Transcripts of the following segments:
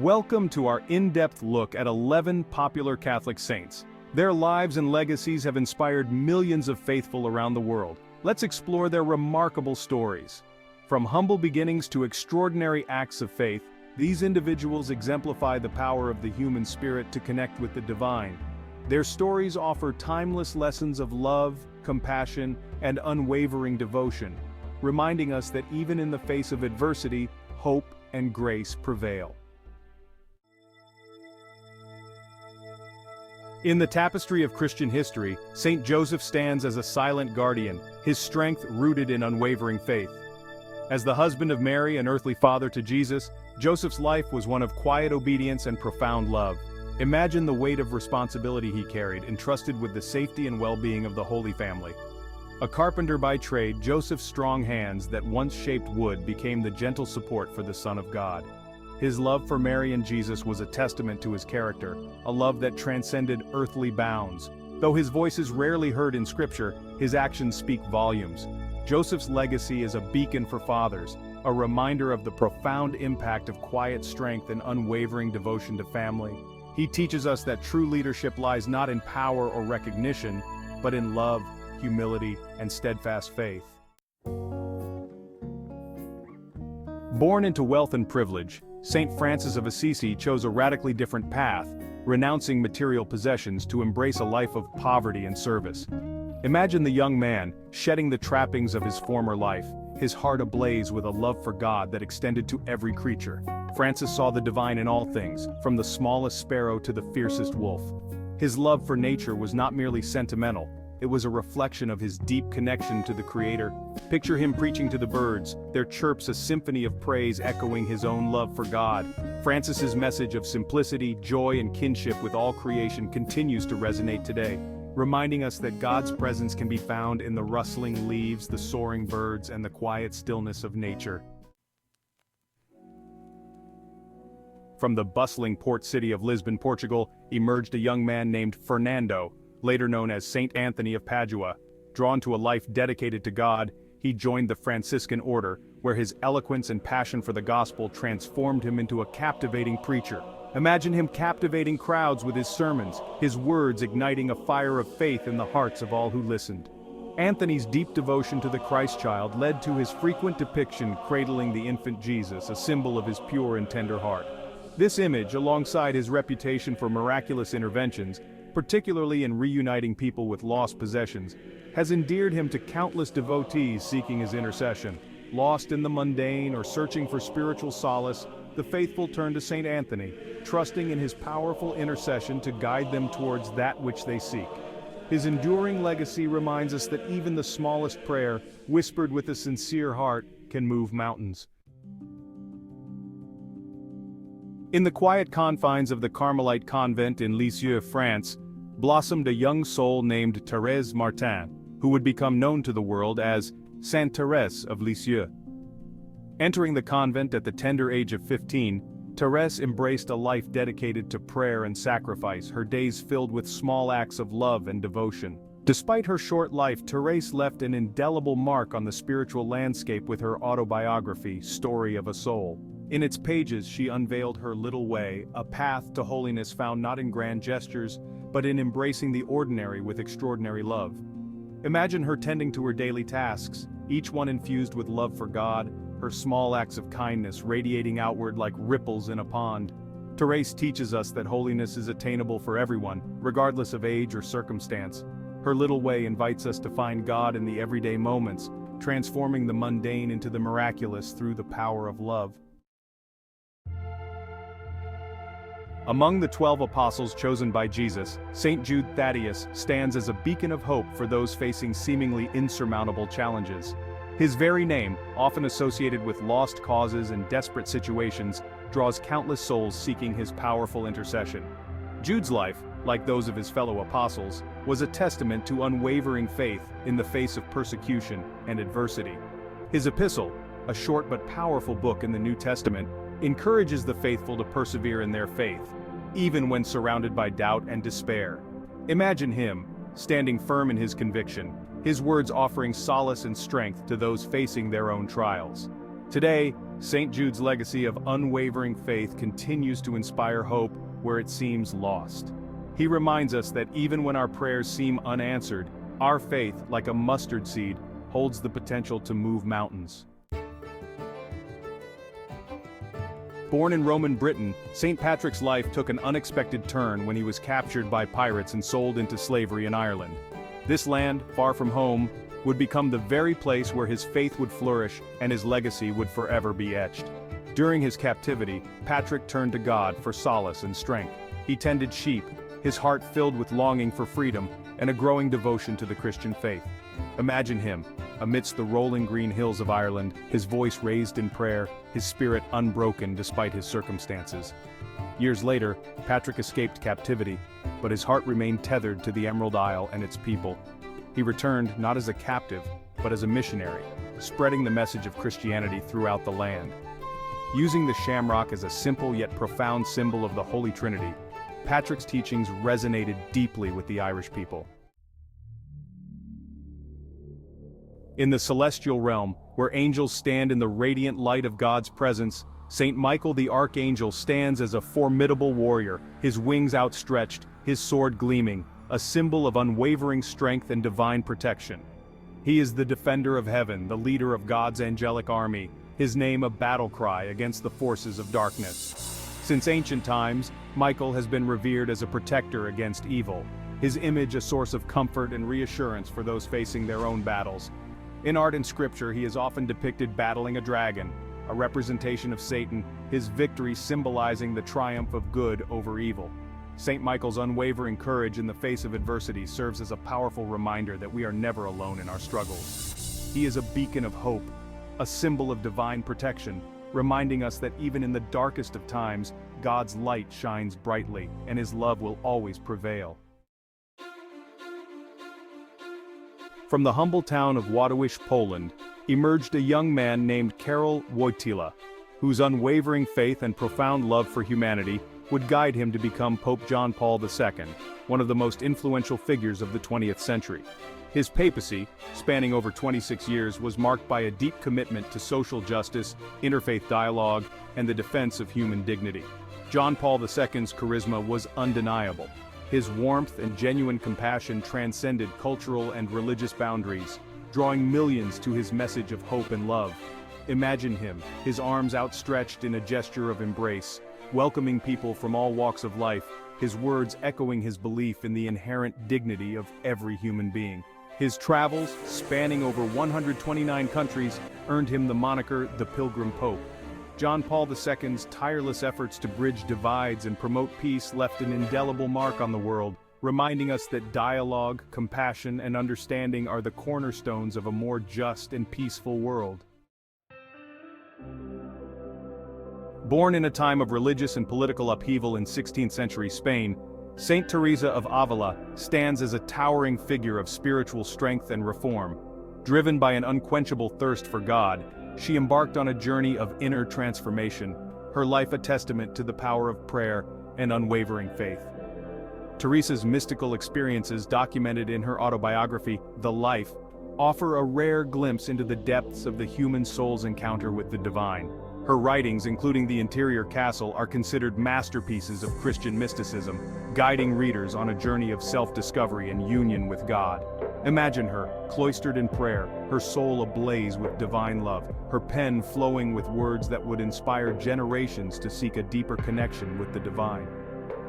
Welcome to our in-depth look at 11 popular Catholic saints. Their lives and legacies have inspired millions of faithful around the world. Let's explore their remarkable stories. From humble beginnings to extraordinary acts of faith, these individuals exemplify the power of the human spirit to connect with the divine. Their stories offer timeless lessons of love, compassion, and unwavering devotion, reminding us that even in the face of adversity, hope and grace prevail. In the tapestry of Christian history, Saint Joseph stands as a silent guardian, his strength rooted in unwavering faith. As the husband of Mary and earthly father to Jesus, Joseph's life was one of quiet obedience and profound love. Imagine the weight of responsibility he carried, entrusted with the safety and well-being of the Holy Family. A carpenter by trade, Joseph's strong hands that once shaped wood became the gentle support for the Son of God. His love for Mary and Jesus was a testament to his character, a love that transcended earthly bounds. Though his voice is rarely heard in Scripture, his actions speak volumes. Joseph's legacy is a beacon for fathers, a reminder of the profound impact of quiet strength and unwavering devotion to family. He teaches us that true leadership lies not in power or recognition, but in love, humility, and steadfast faith. Born into wealth and privilege, Saint Francis of Assisi chose a radically different path, renouncing material possessions to embrace a life of poverty and service. Imagine the young man, shedding the trappings of his former life, his heart ablaze with a love for God that extended to every creature. Francis saw the divine in all things, from the smallest sparrow to the fiercest wolf. His love for nature was not merely sentimental, it was a reflection of his deep connection to the Creator. Picture him preaching to the birds, their chirps a symphony of praise echoing his own love for God. Francis's message of simplicity, joy, and kinship with all creation continues to resonate today, reminding us that God's presence can be found in the rustling leaves, the soaring birds, and the quiet stillness of nature. From the bustling port city of Lisbon, Portugal, emerged a young man named Fernando, later known as Saint Anthony of Padua. Drawn to a life dedicated to God, he joined the Franciscan order, where his eloquence and passion for the gospel transformed him into a captivating preacher. Imagine him captivating crowds with his sermons, his words igniting a fire of faith in the hearts of all who listened. Anthony's deep devotion to the Christ child led to his frequent depiction cradling the infant Jesus, a symbol of his pure and tender heart. This image, alongside his reputation for miraculous interventions, particularly in reuniting people with lost possessions, has endeared him to countless devotees seeking his intercession. Lost in the mundane or searching for spiritual solace, the faithful turn to Saint Anthony, trusting in his powerful intercession to guide them towards that which they seek. His enduring legacy reminds us that even the smallest prayer, whispered with a sincere heart, can move mountains. In the quiet confines of the Carmelite convent in Lisieux, France, blossomed a young soul named Thérèse Martin, who would become known to the world as Saint Therese of Lisieux. Entering the convent at the tender age of 15, Thérèse embraced a life dedicated to prayer and sacrifice, her days filled with small acts of love and devotion. Despite her short life, Thérèse left an indelible mark on the spiritual landscape with her autobiography, Story of a Soul. In its pages she unveiled her little way, a path to holiness found not in grand gestures, but in embracing the ordinary with extraordinary love. Imagine her tending to her daily tasks, each one infused with love for God, her small acts of kindness radiating outward like ripples in a pond. Thérèse teaches us that holiness is attainable for everyone, regardless of age or circumstance. Her little way invites us to find God in the everyday moments, transforming the mundane into the miraculous through the power of love. Among the 12 apostles chosen by Jesus, Saint Jude Thaddeus stands as a beacon of hope for those facing seemingly insurmountable challenges. His very name, often associated with lost causes and desperate situations, draws countless souls seeking his powerful intercession. Jude's life, like those of his fellow apostles, was a testament to unwavering faith in the face of persecution and adversity. His epistle, a short but powerful book in the New Testament, encourages the faithful to persevere in their faith, even when surrounded by doubt and despair. Imagine him, standing firm in his conviction, his words offering solace and strength to those facing their own trials. Today, St. Jude's legacy of unwavering faith continues to inspire hope where it seems lost. He reminds us that even when our prayers seem unanswered, our faith, like a mustard seed, holds the potential to move mountains. Born in Roman Britain, St. Patrick's life took an unexpected turn when he was captured by pirates and sold into slavery in Ireland. This land, far from home, would become the very place where his faith would flourish and his legacy would forever be etched. During his captivity, Patrick turned to God for solace and strength. He tended sheep, his heart filled with longing for freedom and a growing devotion to the Christian faith. Imagine him, amidst the rolling green hills of Ireland, his voice raised in prayer, his spirit unbroken despite his circumstances. Years later, Patrick escaped captivity, but his heart remained tethered to the Emerald Isle and its people. He returned not as a captive, but as a missionary, spreading the message of Christianity throughout the land. Using the shamrock as a simple yet profound symbol of the Holy Trinity, Patrick's teachings resonated deeply with the Irish people. In the celestial realm, where angels stand in the radiant light of God's presence, Saint Michael the Archangel stands as a formidable warrior, his wings outstretched, his sword gleaming, a symbol of unwavering strength and divine protection. He is the defender of heaven, the leader of God's angelic army, his name a battle cry against the forces of darkness. Since ancient times, Michael has been revered as a protector against evil, his image a source of comfort and reassurance for those facing their own battles. In art and scripture, he is often depicted battling a dragon, a representation of Satan, his victory symbolizing the triumph of good over evil. Saint Michael's unwavering courage in the face of adversity serves as a powerful reminder that we are never alone in our struggles. He is a beacon of hope, a symbol of divine protection, reminding us that even in the darkest of times, God's light shines brightly, and his love will always prevail. From the humble town of Ładowice, Poland, emerged a young man named Karol Wojtyla, whose unwavering faith and profound love for humanity would guide him to become Pope John Paul II, one of the most influential figures of the 20th century. His papacy, spanning over 26 years, was marked by a deep commitment to social justice, interfaith dialogue, and the defense of human dignity. John Paul II's charisma was undeniable. His warmth and genuine compassion transcended cultural and religious boundaries, drawing millions to his message of hope and love. Imagine him, his arms outstretched in a gesture of embrace, welcoming people from all walks of life, his words echoing his belief in the inherent dignity of every human being. His travels, spanning over 129 countries, earned him the moniker the Pilgrim Pope. John Paul II's tireless efforts to bridge divides and promote peace left an indelible mark on the world, reminding us that dialogue, compassion, and understanding are the cornerstones of a more just and peaceful world. Born in a time of religious and political upheaval in 16th century Spain, Saint Teresa of Avila stands as a towering figure of spiritual strength and reform. Driven by an unquenchable thirst for God, she embarked on a journey of inner transformation, her life a testament to the power of prayer and unwavering faith. Teresa's mystical experiences, documented in her autobiography, The Life, offer a rare glimpse into the depths of the human soul's encounter with the divine. Her writings, including The Interior Castle, are considered masterpieces of Christian mysticism, guiding readers on a journey of self-discovery and union with God. Imagine her, cloistered in prayer, her soul ablaze with divine love, her pen flowing with words that would inspire generations to seek a deeper connection with the divine.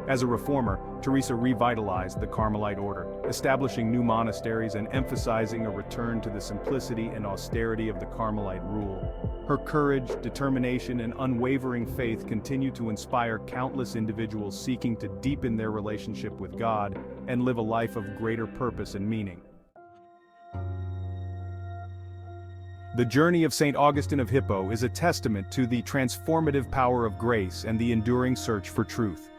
As a reformer, Teresa revitalized the Carmelite order, establishing new monasteries and emphasizing a return to the simplicity and austerity of the Carmelite rule. Her courage, determination, and unwavering faith continue to inspire countless individuals seeking to deepen their relationship with God and live a life of greater purpose and meaning. The journey of Saint Augustine of Hippo is a testament to the transformative power of grace and the enduring search for truth.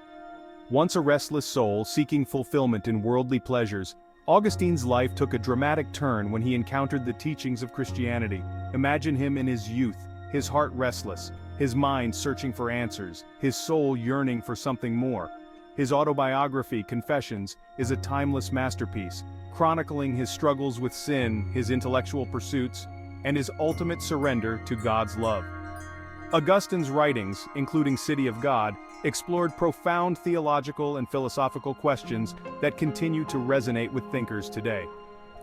Once a restless soul seeking fulfillment in worldly pleasures, Augustine's life took a dramatic turn when he encountered the teachings of Christianity. Imagine him in his youth, his heart restless, his mind searching for answers, his soul yearning for something more. His autobiography, Confessions, is a timeless masterpiece, chronicling his struggles with sin, his intellectual pursuits, and his ultimate surrender to God's love. Augustine's writings, including City of God, explored profound theological and philosophical questions that continue to resonate with thinkers today.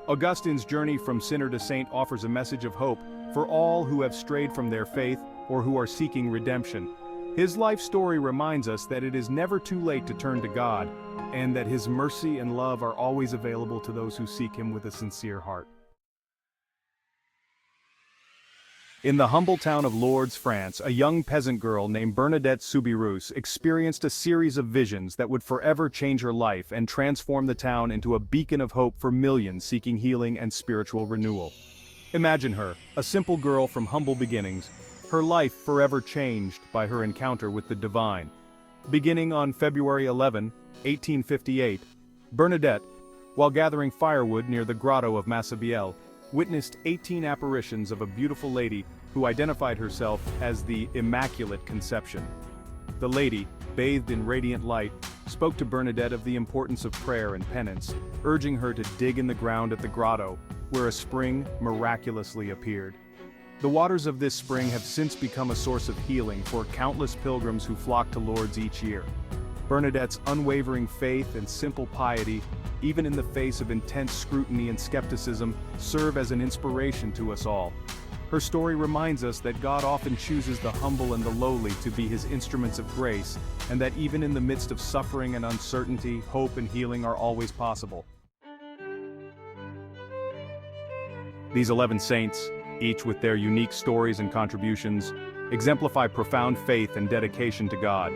Augustine's journey from sinner to saint offers a message of hope for all who have strayed from their faith or who are seeking redemption. His life story reminds us that it is never too late to turn to God, and that His mercy and love are always available to those who seek Him with a sincere heart. In the humble town of Lourdes, France, a young peasant girl named Bernadette Soubirous experienced a series of visions that would forever change her life and transform the town into a beacon of hope for millions seeking healing and spiritual renewal. Imagine her, a simple girl from humble beginnings, her life forever changed by her encounter with the divine. Beginning on February 11, 1858, Bernadette, while gathering firewood near the grotto of Massabielle, witnessed 18 apparitions of a beautiful lady who identified herself as the Immaculate Conception. The lady, bathed in radiant light, spoke to Bernadette of the importance of prayer and penance, urging her to dig in the ground at the grotto, where a spring miraculously appeared. The waters of this spring have since become a source of healing for countless pilgrims who flock to Lourdes each year. Bernadette's unwavering faith and simple piety, even in the face of intense scrutiny and skepticism, serve as an inspiration to us all. Her story reminds us that God often chooses the humble and the lowly to be His instruments of grace, and that even in the midst of suffering and uncertainty, hope and healing are always possible. These 11 saints, each with their unique stories and contributions, exemplify profound faith and dedication to God.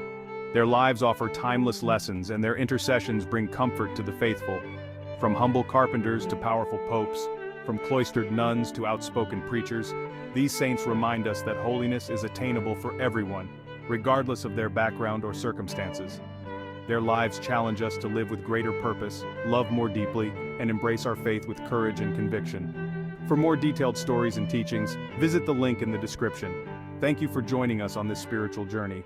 Their lives offer timeless lessons, and their intercessions bring comfort to the faithful. From humble carpenters to powerful popes, from cloistered nuns to outspoken preachers, these saints remind us that holiness is attainable for everyone, regardless of their background or circumstances. Their lives challenge us to live with greater purpose, love more deeply, and embrace our faith with courage and conviction. For more detailed stories and teachings, visit the link in the description. Thank you for joining us on this spiritual journey.